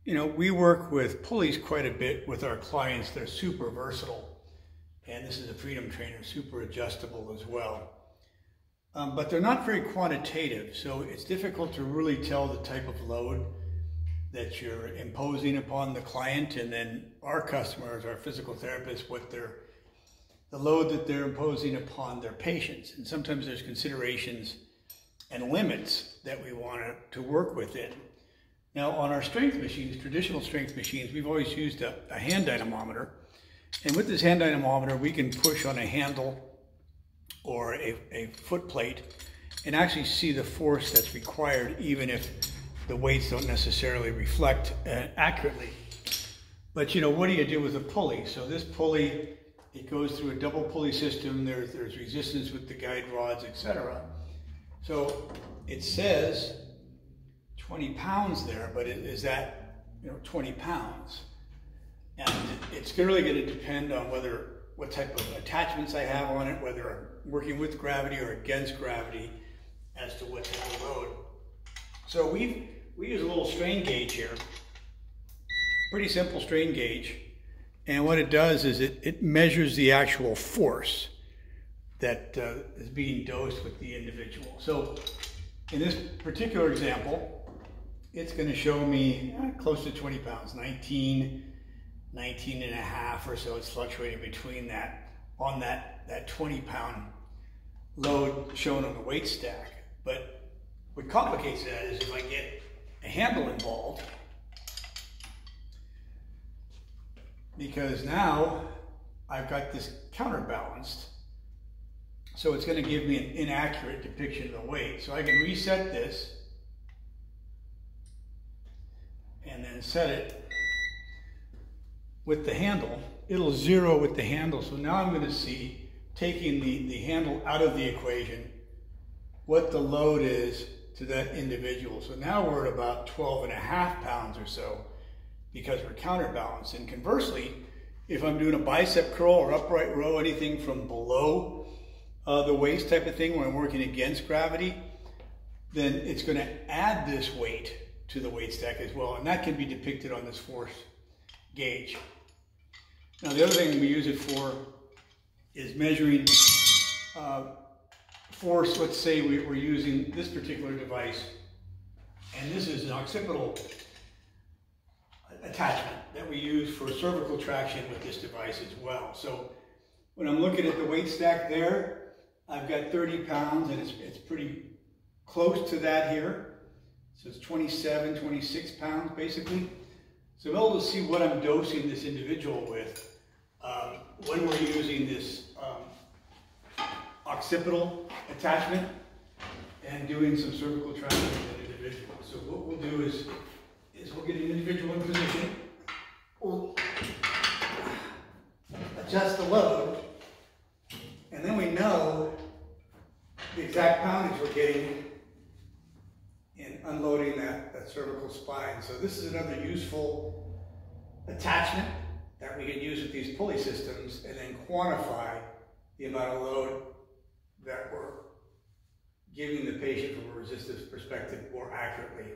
We work with pulleys quite a bit with our clients. They're super versatile. And this is a Freedom Trainer, super adjustable as well. But they're not very quantitative, so it's difficult to really tell the type of load that you're imposing upon the client, and then our customers, our physical therapists, the load that they're imposing upon their patients. And sometimes there's considerations and limits that we want to work within. Now, on our strength machines, traditional strength machines, we've always used a hand dynamometer. And with this hand dynamometer, we can push on a handle or a foot plate and actually see the force that's required, even if the weights don't necessarily reflect accurately. But what do you do with a pulley? So this pulley, it goes through a double pulley system. There's resistance with the guide rods, etc. So it says 20 pounds there, but is that 20 pounds? And it's really going to depend on what type of attachments I have on it, whether I'm working with gravity or against gravity, as to what type of load. So we use a little strain gauge here, pretty simple strain gauge. And what it does is it measures the actual force that is being dosed with the individual. So in this particular example, it's going to show me close to 20 pounds, 19 and a half or so. It's fluctuating between that, on that 20-pound load shown on the weight stack. But what complicates that is if I get a handle involved, because now I've got this counterbalanced, so it's going to give me an inaccurate depiction of the weight. So I can reset this and then set it with the handle. It'll zero with the handle. So now I'm going to see, taking the handle out of the equation, what the load is to that individual. So now we're at about 12 and a half pounds or so, because we're counterbalanced. And conversely, if I'm doing a bicep curl or upright row, anything from below the waist type of thing, where I'm working against gravity, then it's going to add this weight to the weight stack as well. And that can be depicted on this force gauge. Now, the other thing we use it for is measuring force. Let's say we're using this particular device, and this is an occipital attachment that we use for cervical traction with this device as well. So when I'm looking at the weight stack there, I've got 30 pounds, and it's pretty close to that here. So it's 27, 26 pounds basically. So I'm able to see what I'm dosing this individual with when we're using this occipital attachment and doing some cervical traction with an individual. So what we'll do is we'll get an individual in position. We'll adjust the load, and then we know the exact poundage we're getting in unloading that cervical spine. So this is another useful attachment that we can use with these pulley systems, and then quantify the amount of load that we're giving the patient from a resistance perspective more accurately.